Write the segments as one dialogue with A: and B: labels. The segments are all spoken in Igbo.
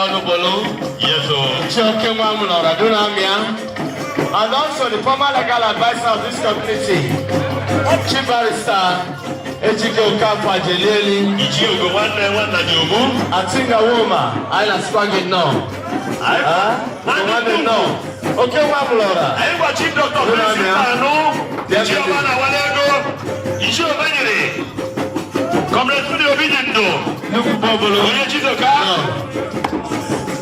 A: Yes, and also the former legal advisor of this community, Chief Barrister Ichi Ichi Atinga Woma, I na swagin no. Okay, Mamlora. I am Chief Doctor Comrade Studio Videndo, Nnukwu Bobolo, Onye Chizoka,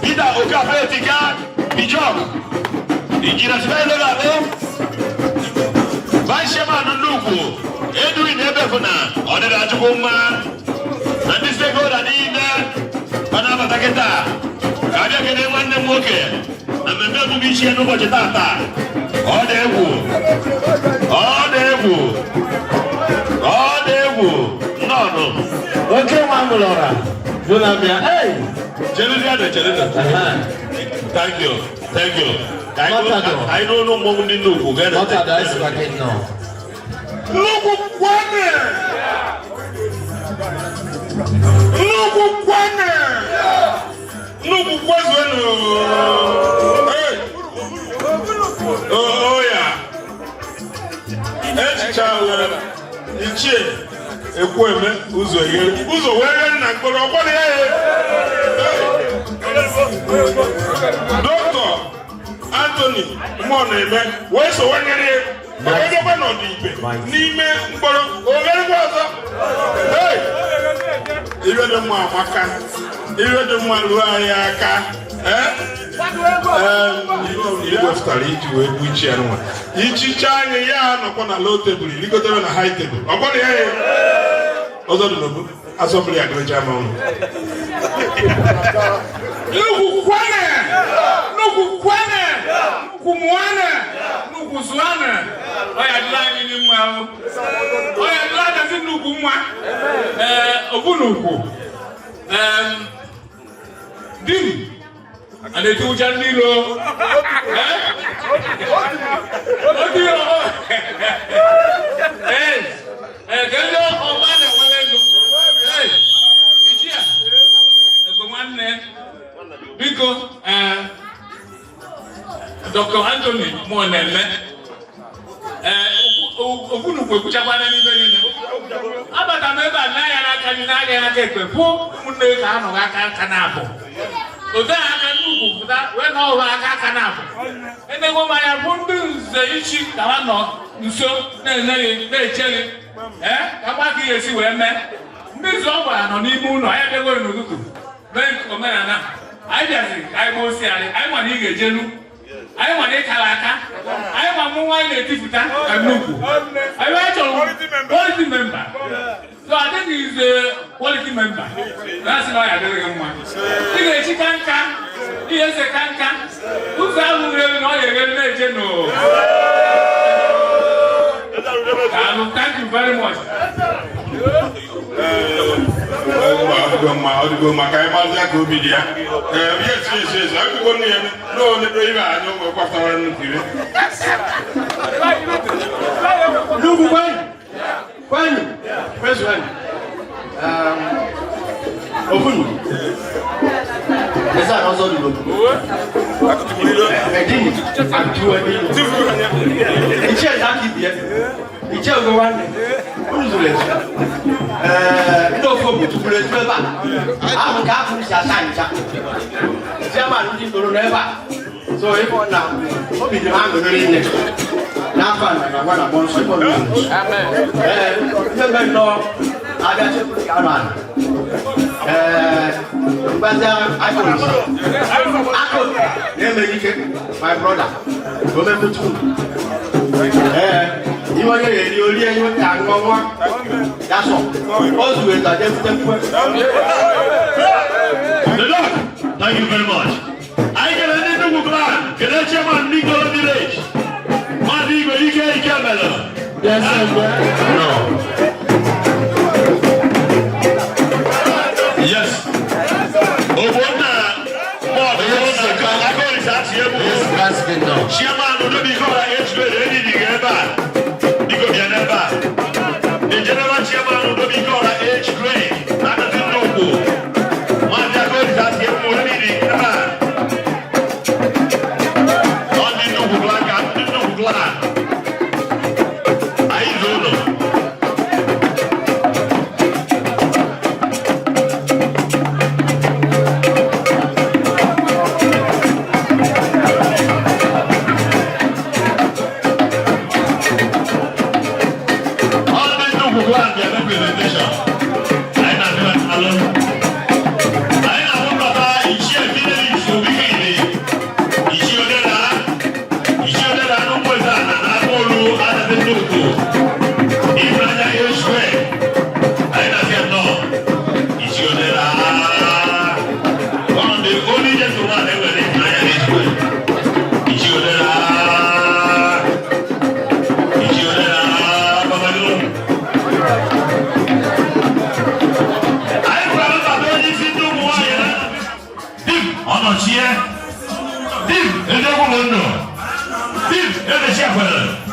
A: Ida Okafe Tika, Bijok, Ijira Spelo Labo, Vice Chairman Nnukwu, Edwin Ebefuna, Oneda Chukuma, and this stakeholder Nina, Panama Taketa, Kabia Kene Wande Moke, and the Mebu Bichi and Ubo Chetata, Odewu, No. Okay, Mamulora. Hey! Thank you. I don't know more than Nnukwu. Not Adazi, but no. Nnukwu Hey! Oh, yeah. Ichi. Ekweme uzo were na mkpọrọ ọgbọrọ ya Dr. Anthony Muoneme wee so wanyere ọgbọdọgba n'ọdụ ikpe n'ime mkpọrọ oghere ọzọ iwe dị mma amaka iwe dị mma ruo anyị aka wepụtara iji wee bụ ichi ya nwa ichicha anyị ya nọkwa na low table ligotere na high table ọgbọrọ ya ọzọ dị n'obu asọmpi ya dịrịcha ma ọnụ Nnukwu Muoneme Nnukwu Zuane ọya dịla anyị n'ime ahụ ọya dịla agazi Nnukwu nwa Ogunukwu dim a na-eti ụja ndị iro kedu ọma na-enwere ego Ichi a ego nwanne biko Dr. Anthony Muoneme Ogunukwu ekwuchakwana n'ime niile abata m ebe a n'anya n'aka anyị n'anya n'aka ekpe pụ ụmụnne ka ha nọghị aka na-abụ otu aka Nnukwu pụta wee na ọhụrụ aka na-abụ edego m anya bụ ndị nze Ichi ka ha nọ nso na-eche gị ka gba ka ihe esi wee mee ndị nze ọ gwara nọ n'ime ụlọ anyị bịagoghị n'ụtụtụ mee omenala anyị bịaziri ka anyị gba osi anyị nwere ị ga-ejelu anyị nwere ịkara aka anyị ma mụ nwaanyị na-etipụta ka Nnukwu anyị chọrọ quality member so I think he's a quality member that's why I didn't get one ị ga-echi ka nka ihe ese ka nka ụzọ ahụ rere na ọ ga-ere na-eje no thank you very much maka ịgbazi aka obi dị ya yes akwụkwọ nne ya n'olebe ibe anyị ụmụ kwatara nnukwu Nnukwu kwanyị president Ogunu esa n'ọzọ dị n'okwu edini atụwa n'ilu iche eze aka ibi ya iche ogo nwanne unu zuru ezu ndị ofe obi tụpụrụ etu ebe a ahụ ka afụ si asa ncha chairman ndị toro n'ebe a so ịbụ na obi dị m aṅụrị nne n'afọ a na gwa na gbọnsọ ịbụ na ihe mbe nnọọ abịa chepụrụ ka anụ ala mgbazi akụrụ na-emeghị ike my brother omemụtụ ihe onye ga-eri orie ihe ka nwa ya sọ o zuru ezu aje futekwe
B: Thank you very much. I get a Nnukwu plan. Can I chairman Nico Village? Madigo Ike Melo.
A: Yes, no.
B: Yes. Obona. Chairman will be called a the general chairman will be called a H grade. That is Nnukwu. Man, they are going to only gentleman ever lived in Israel. Ichi Odera. Ichi Odera. Babalo. I remember when you see no more. Dim, on a chair. Dim, and the woman. Dim, and the shepherd.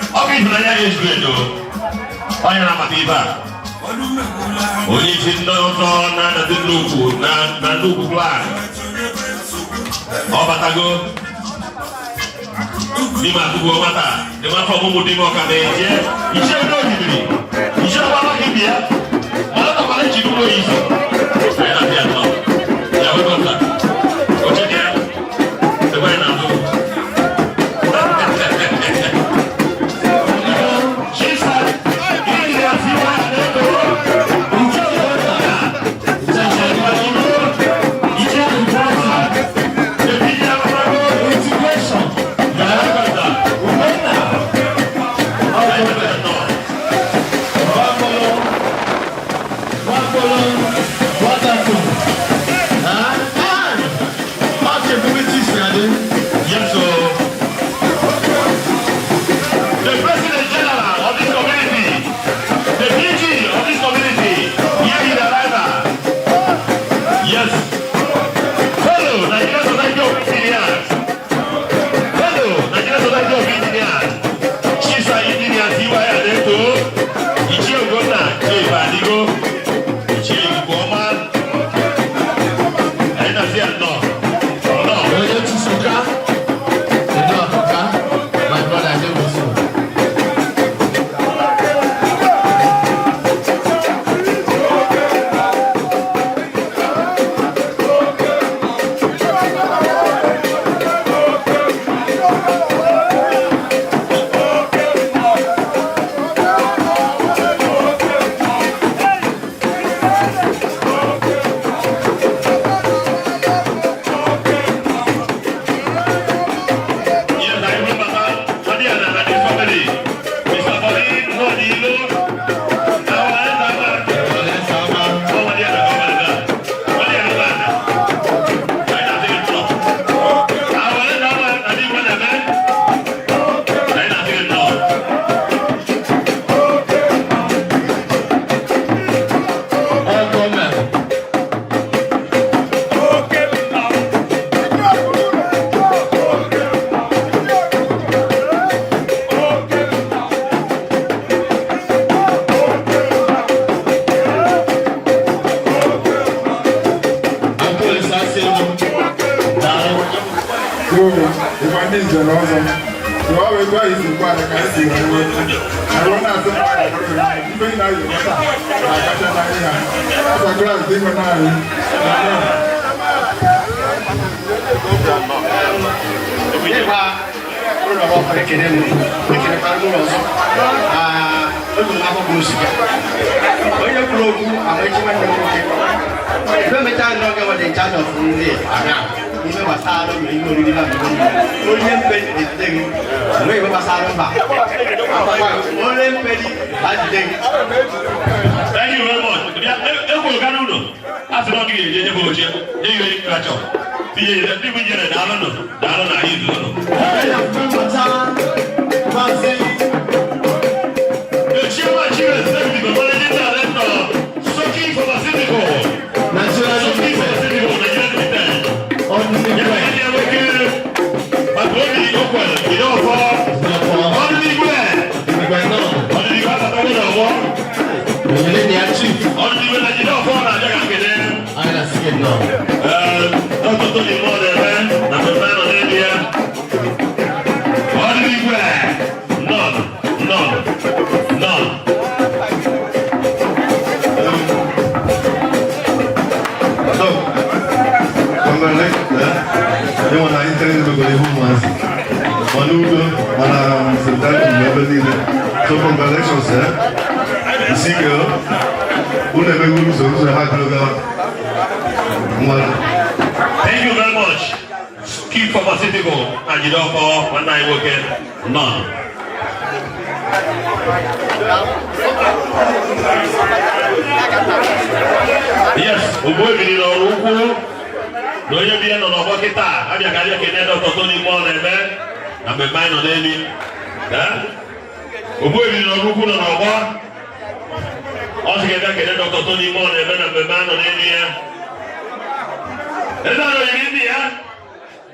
B: Okay, but I is good. I am a diva. Only in the Nnukwu na Nnukwu plan. Obatago. Di ma tugo mata. Di ma fa mo di mo ka meje. Iṣẹ́ do dibiri. Iṣẹ́ wa ma kibi ya. Mala ta mala ji dulo yi. Ai na dia no. Ya we konta. O che dia. Se vai na do. Thank you very much. Thank you very much. Keep pharmaceutical and you don't for one night working. None. Yes, we will be in Nnukwu. Onye bi nọ n'ọgbọ kịta abịa ka kene Dr. Tony Muoneme na mmemme anyị nọ n'elu. Ogbuebi nọ n'ugwu nọ n'ọgbọ. Ọ sị ga-abịa kene Dr. Tony Muoneme na mmemme anyị nọ n'elu ya. Eze anọ yiri ndị ya.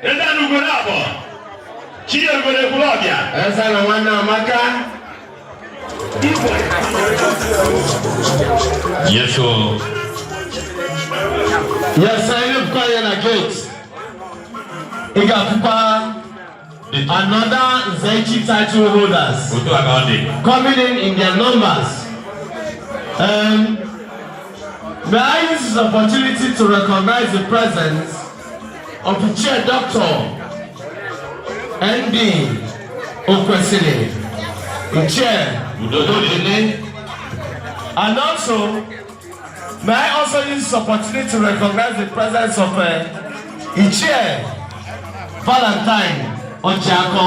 B: Eze anọ ugbo na-abọ. Chiye ugbo na-ekwuru ọbịa.
C: Eze anọ nwanne Amaka.
B: Yes, sir.
C: Yes, I live quiet in a gate. Another Ichi title holders coming in their numbers. May I use this opportunity to recognize the presence of the chair Dr. N.D. Okwesili, the chair Udodile, and also may I also use this opportunity to recognize the presence of Ichi Valentine Ojako,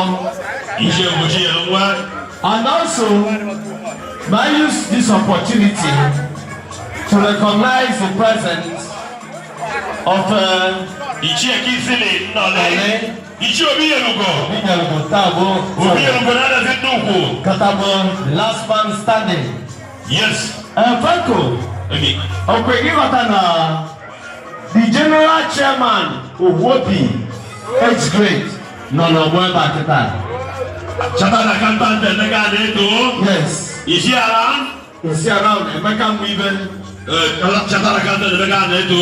C: and also may I use this opportunity to recognize the presence of
B: Ichi Kisili Nole, Ichi Obiyelugo, Adazi Nnukwu,
C: Katabo, the last man standing.
B: Yes.
C: Franco. Okay, the general chairman of WOPI, 8th grade, no, back at that.
B: Chatana Kantan, the Negato.
C: Yes.
B: Is he around?
C: Is he around? And become even.
B: Chatana Kantan, the Negato,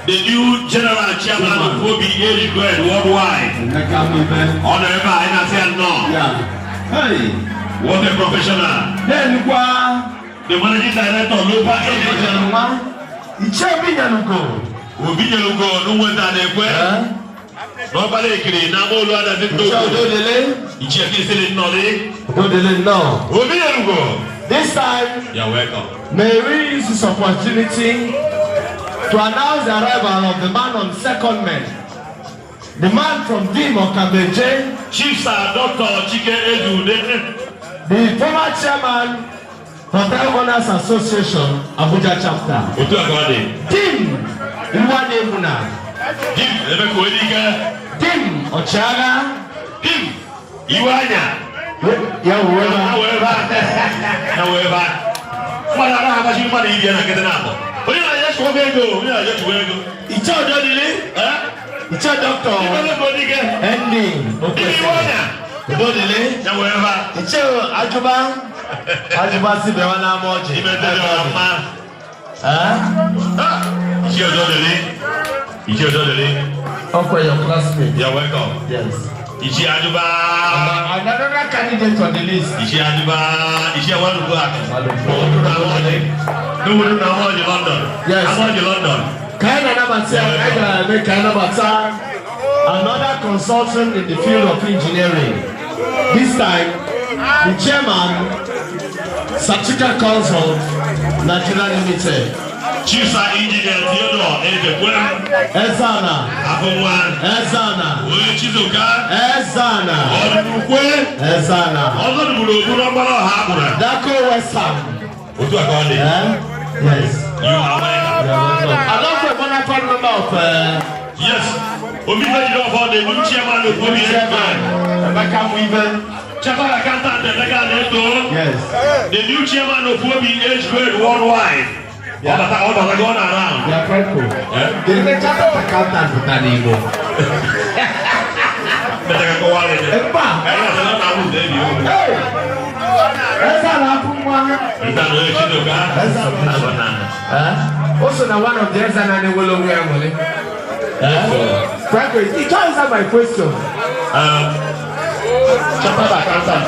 B: the new general chairman of WOPI, 8th grade worldwide.
C: And become even.
B: On the river, I said no.
C: Yeah. Hey.
B: What a professional.
C: Then,
B: the managing director of Lopa
C: Ichi Obiyelugo.
B: Obiyelugo, no one that they were. Nobody can now all Adazi Ichi Kisili Nole.
C: No.
B: Obiyelugo.
C: This time,
B: you're welcome.
C: May we use this opportunity to announce the arrival of the man on secondment. The man from Dimo Kabeje.
B: Chief Sir Dr. Chike Edu.
C: The former chairman Hotel Owners Association, Abuja chapter. Tim Iwadebuna.
B: Tim Ebekwedike.
C: Tim Ochaga.
B: Tim Iwanya.
C: However. Ichi Ododile. Ichi Doctor. Ending. Ododile. Ichi Ajuba. Ajuba si bewa na moji.
B: Ichi Ododile.
C: Okay, your classmate.
B: You're welcome.
C: Yes.
B: Ichi Ajuba.
C: Another candidate on the list.
B: Ichi Ajuba. Ichi want to go out. No, we're not London.
C: Yes.
B: I'm going to London.
C: Another consultant in the field of engineering. This time, the chairman, Satika Consult, Nigeria Limited.
B: Chief Engineer Theodore
C: Ezana. Ezana. Ezana. Ezana. Dako Westham. Yes.
B: You are welcome.
C: I love the wonderful member of
B: yes. Omibedi of the new chairman of the chairman. Chapter accountant the
C: yes.
B: The new chairman of WOPI 8th grade worldwide. All that are going around.
C: Yeah, quite cool. The chapter accountant with an ego.
B: Better go on with it.
C: Also, now one of the Ezana will wear money. Franco, you can't answer my question.
B: Chapter accountant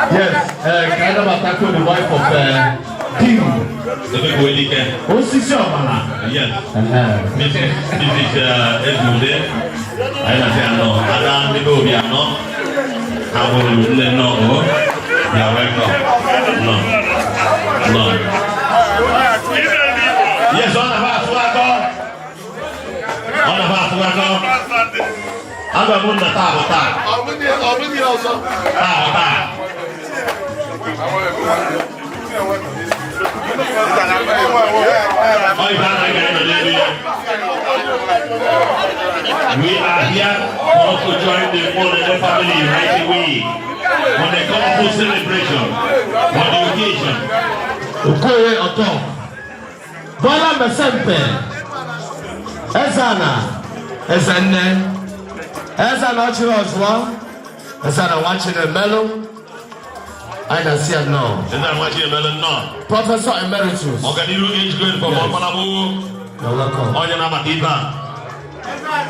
C: Yes, kind of attacking the wife of Tim.
B: Yes. This is Edmude. Ayo nasi ano, ada niku biano. Kamu leno, ya welcome. No. Yes, on the fast wago. Anda pun dah tahu tak?
D: Abang also.
B: Tahu tak? Oh, ikan lagi We are here to join the Muoneme family right away on the colorful celebration, on the occasion.
C: Okoye Oto, Bola Mesempe, Ezana, Ezenne, Ezana Ochirozwa, Ezana watching the melon. I don't see it now.
B: Ezana watching the melon now.
C: Professor Emeritus.
B: Organilu age grade for Mapalabu.
C: You're welcome.
B: Onyana Matiba.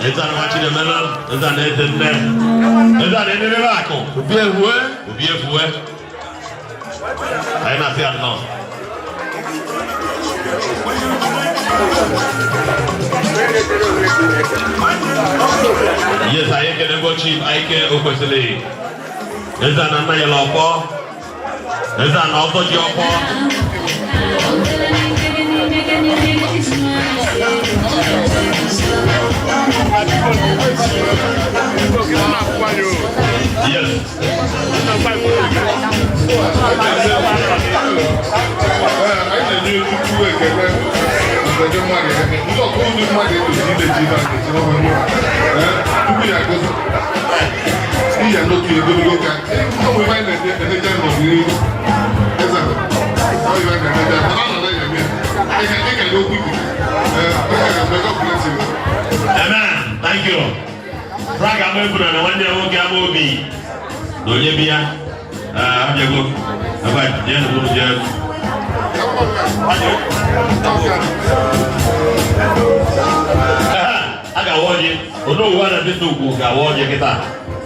B: Ezana watching the melon. Ezana Ezenne. Ezana Ezenne. Ubiefue. I don't see it now. Yes, I can go cheap. I can officially. Is that not my law? Is that not what your Amen. Thank you. Frank, I'm going to put on one day. Okay, I'm going to be. Don't you be? I'm going to go. I'm going to go. I got one. You know what I did to go. I want you guitar.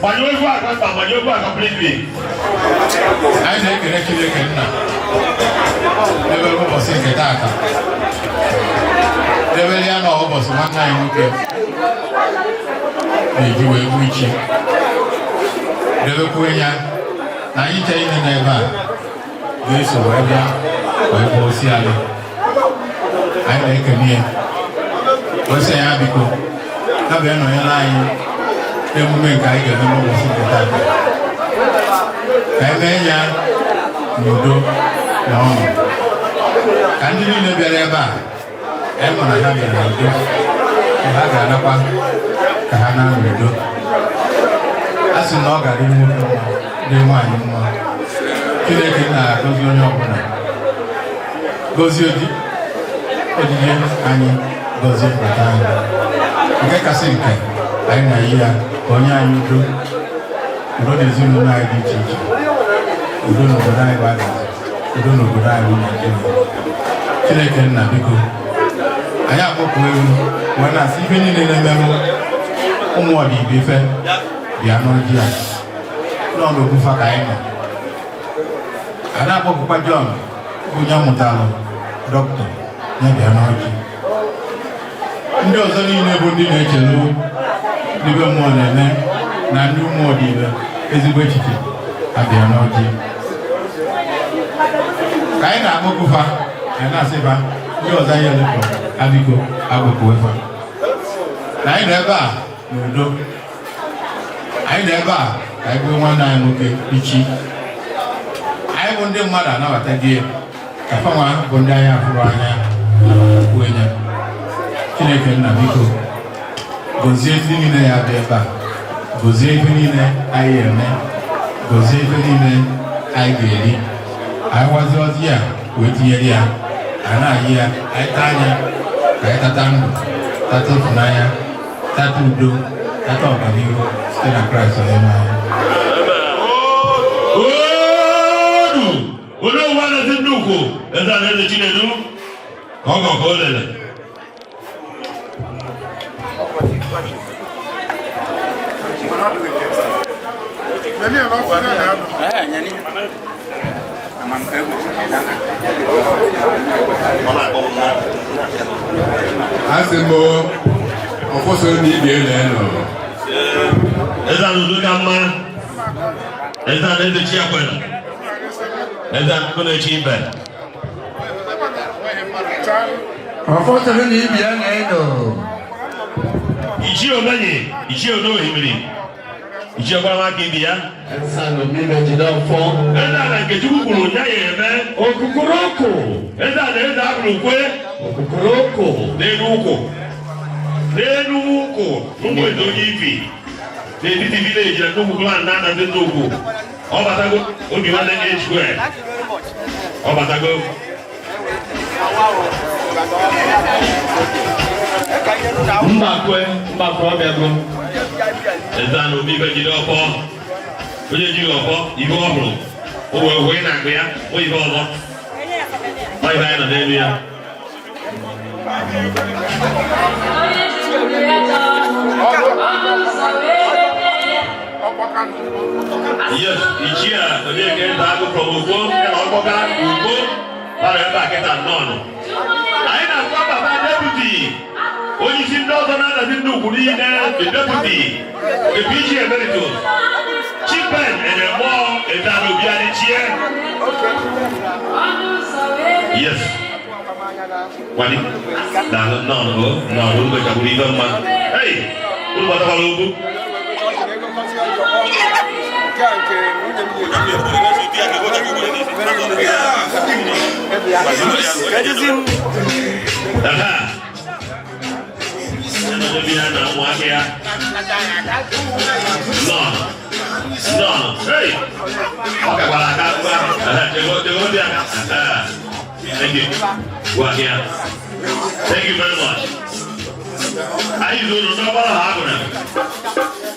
B: But you work completely.
D: I think you actually can. Never was in the data. Never know was one time. You were Ichi. Never Quenya. Now you take the neighbor. This or whatever. I will see. I make a near. What's the abico? Have you no line? The moment I get the most in the time. And then, you do. No. And you know, Bereba. I'm going to have a do. You have another Kahana will do. As you know, I didn't move the one more. Kill it goes on your corner. Goes you did. And goes in for time. Get a sinker. I know here. Onya you do. You don't assume no I did teach. You don't know what I was. You don't know what I want to do. Kill na biko. I have a point when I see any in the memo. Umwadi bife. Ya no dia. No no kufa kaina. Ana hapo kwa John. Kunya mutalo. Doctor. Na ya no dia. Ndio zani ne bondi ne chelo. Nibe Muoneme na Nnukwu dibe ezigbo echiche abịa n'ọjị. Ka anyị na-amụkụfa anyị na-asịba ndị ọzọ anyị elefọ abiko agụkụwefa. Na anyị nọ ebe a n'udo. Anyị nọ ebe a ka anyị bụ nwanne anyị nwoke Ichi. Anyị bụ ndị mmadụ anabata gị ka fanwa bụ ndị anyị afụrụ anya kwenye. Chineke nna biko gozie ife niile ya dị ebe a, gozie ife niile anyị eme, gozie ife niile anyị ga-eri. Anyị wazi ozi ya wee tinyere ya, anyị na-ayị ya, anyị taa anya ka anyị tata ndụ, tata ịfụnanya, tata udo, tata ọganihu site na Kraịst onye nwe anyị.
B: Onye ụwa na-ezi Nnukwu eze na-eze Chinedu ka ọ gọkọ olele.
D: Asị m ọfọsọ ndị ibe ele nọ
B: Eza n'udo ka mma. Eza n'eze chi ekwela. Eza n'udo n'echi ibe.
C: Ọfọtụrụ na ibi ya na-edo.
B: Ichi omenye, Ichi odo ohimiri. Ichi ọgbara maka ibi ya.
C: Eza n'omibe jide ọfọ.
B: Eza na nke Chukwu kwuru nya ya eme.
C: Okukuru ọkụ.
B: Eza na eze abụrụ kwe.
C: Okukuru ọkụ.
B: N'elu ụkwụ. N'elu ụkwụ. Ụmụ eze onye ibi. N'etiti vileji na Nnukwu land na ndị Nnukwu. Ọ batago obi nwanne H-square. Ọ batago.
C: Mbakwe ọbịago.
B: Eza na obi ibe jide ọfọ. Onye jighị ọfọ, ihe ọhụrụ. O wee na-agụ ya, o ihe ọzọ. Ọ ihe anyị nọ n'elu ya. Yes, Ichi a onye ga-eze agụ from Ugbo, na ọgbọga Ugbo, bara ebe a kịta nnọọ. Anyị na-akpọ baba deputy, onye isi ndị ọzọ na-adazi ndị ugwu niile, the deputy, the PG emeritus, Chipen Enemọ Ezana Obiari Chie. Yes. Wali, no, ụlọ kagburu ibe mma. Hey, ụlọ gbatakwala ugwu. Hey! Okay, well, I thank you. Well, yeah. Thank you very much. I don't know what happened.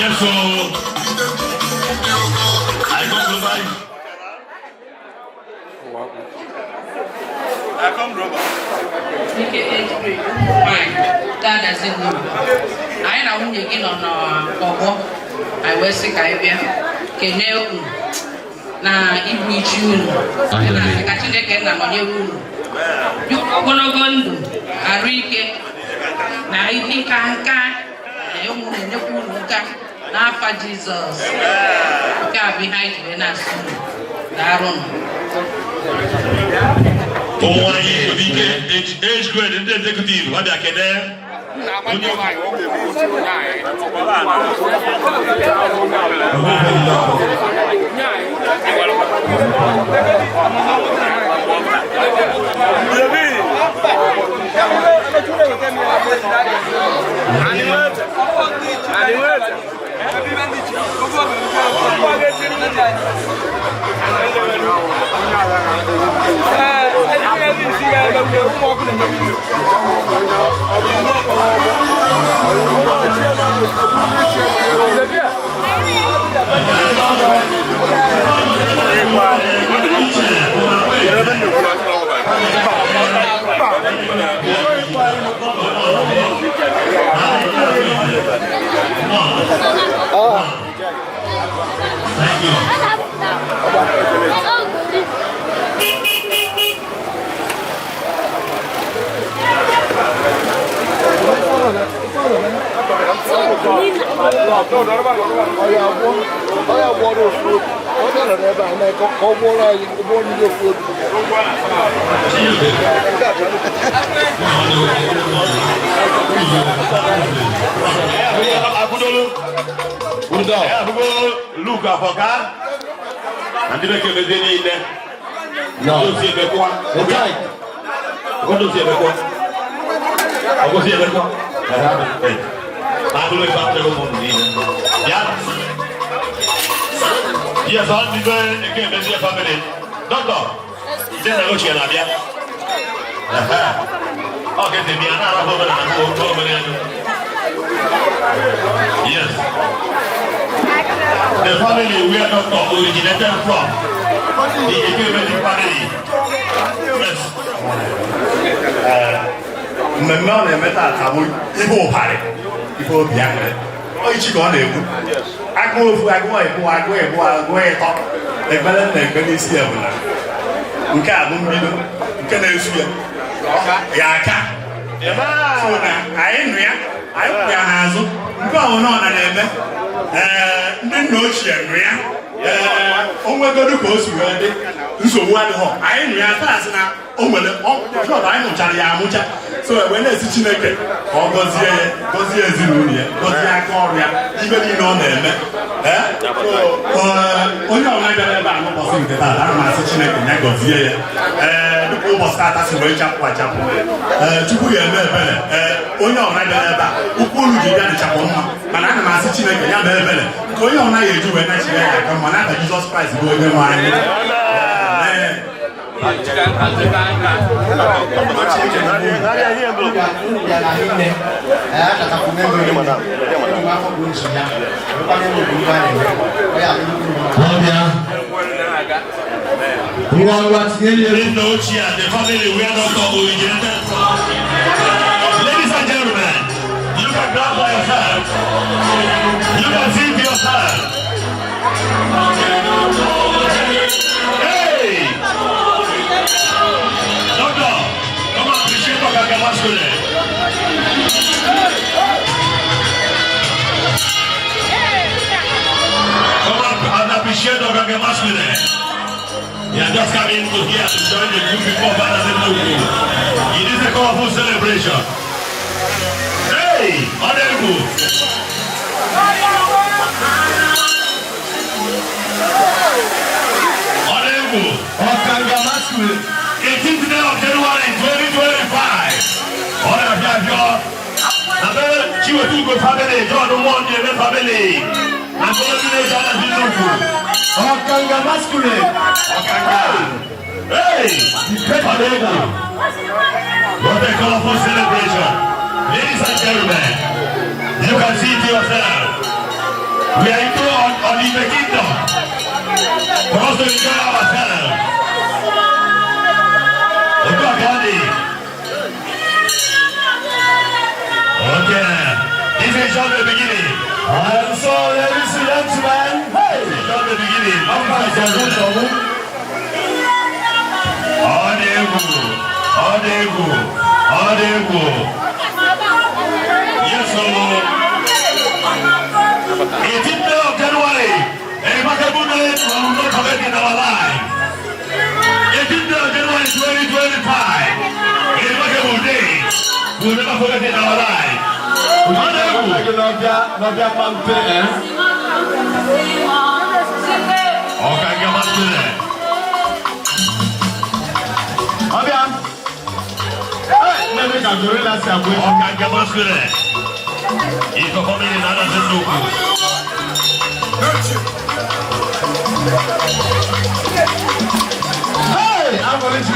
B: Yes, so I got to buy. I come rubber.
E: Fine. That doesn't know. I know when you get on Bobo, I was sick. I be Keneu. Na Ichi. I got to get on you. You gonna go Arike. Na Ichi Kanka. Nnukwu n'afa Jesus. Nke a behind the na-asụ daarụ.
B: Ụmụ anyị obi ike age grade ndị executive ha bịa kene. Thank you. Look up, and the make a in there. No, see the one. Okay. What do you see the one? I was here. I will look up the woman. Yeah. Yes, I'll be going again. Let's see a family. Doctor, then I go to Alabia. Okay, the Miana, I'm over and I'm over. Yes. The family we are not originated from. The Eke family. Yes.
F: Mmemme ọ na-emeta akamụ ibe ụparị ibe obi aṅụrị Ichi ka ọ na-ekwu agụ ofu agụ ịbụ agụ ịtọ ekpere na ekpere isi ebula nke a bụ mbido nke na-esu ya aka so na anyị nụ ya anyị kwụ ya n'azụ nke ọhụrụ ọ na-eme ndị nna ochie nụ ya onwegodu ka o si wee dị nsogbu adịghọ anyị nụ ya taa sị na o nwere ọjọọ anyị nụchara ya amụcha so wee na-esi Chineke ka ọ gọzie ezinụlọ ya gọzie aka ọrụ ya ibe niile ọ na-eme onye ọbụla bịara ebe a n'ụbọchị nke taa ana m asị Chineke ya gọzie ya dịka ụbọchị tata si wee chapụ achapụ Chukwu ya eme ebere onye ọbụla bịara ebe a ụkwụ olu ji bịa dịchapụ mma mana ana m asị Chineke ya mee ebere nke onye ọbụla ya eji wee nachiri ya aka mma n'aka Jizọs Kraịst bụ onye nwe anyị
B: The family we are not originated from. Ladies and gentlemen, you can grab by yourself. You can see for yourself. Hey! Doctor, come on, appreciate what I can watch today. Come on, and appreciate what I can watch today. You are just coming to here to join the group before Adazi Nnukwu. It is a colorful celebration. Hey, Nnukwu. Nnukwu. 18th day of January 2025. All of you, Chiwetugo family, John Muoneme family. And all of you, Adazi Nnukwu.
C: Okanga masculine.
B: Hey! Nnukwu. What a colorful celebration. Ladies and gentlemen, you can see it yourself. We are into on the kingdom. For us to enjoy ourselves. Okay. This is just the beginning.
C: And so, ladies and gentlemen, hey!
B: This is just the beginning. Nnukwu. Yes, sir. 18th day of January. A remarkable day we will not forget in our life. 18th day of January 2025. A remarkable day we will never forget in our life. Okanga masculine. Okanga masculine. He's performing in Adazi Nnukwu.
C: Hey! I'm going to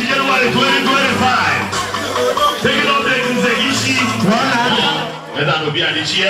C: January 2025. Taking up the Ichi. Let that be an Ichi.